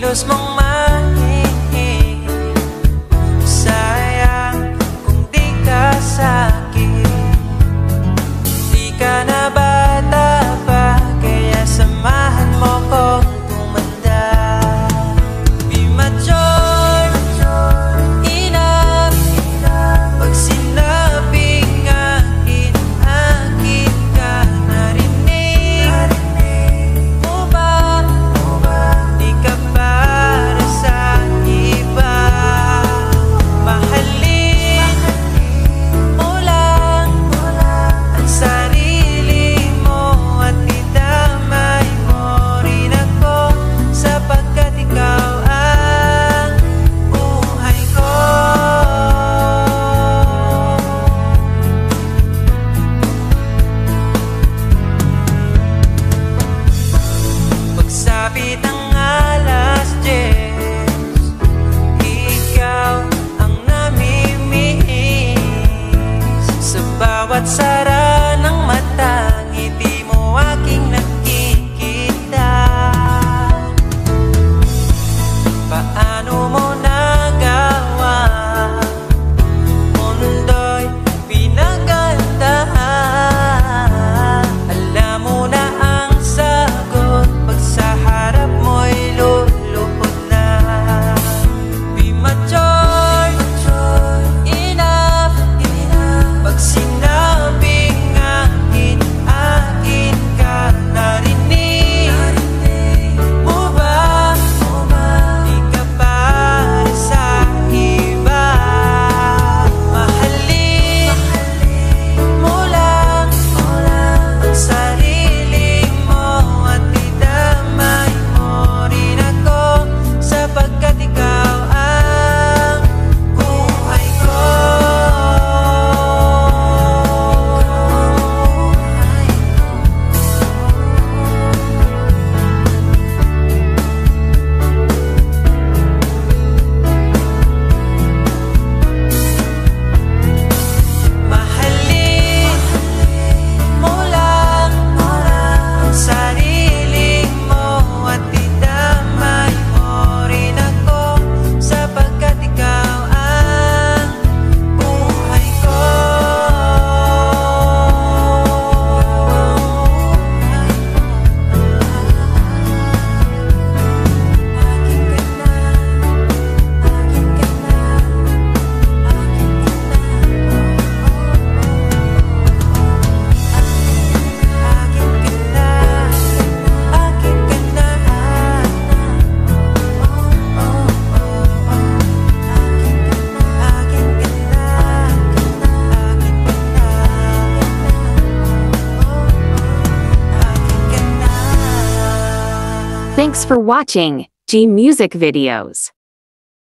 kilos mong mahihing. Sayang kung di ka sa'kin. Di ka na bata pa, kaya samahan mo kong tumanda. Be mature enough. Pag sinabing akin, akin ka. Narinig mo ba? Di ka para sa iba. Mahalin mo lang ang sarili mo at idamay mo rin ako, sapagkat ikaw ang buhay ko. Pagsapit ng alas 10, ikaw ang namimiss. Sa bawat sara ng mata, ngiti mo aking nakikita. Paano mo nagawa? Mundo'y pinagandahan. Alam mo na ang sagot, pag sa harap mo'y lulupot na. Be mature enough. Pag sinabing akin, akin ka. Narinig mo ba? Di ka para sa iba. Mahalin mo lang ang sarili mo at idamay mo rin ako, sapagkat ikaw ang buhay ko. Mahalin mo lang ang sarili mo at idamay mo rin ako, sapagkat ikaw ang buhay ko. Thanks for watching G Music videos.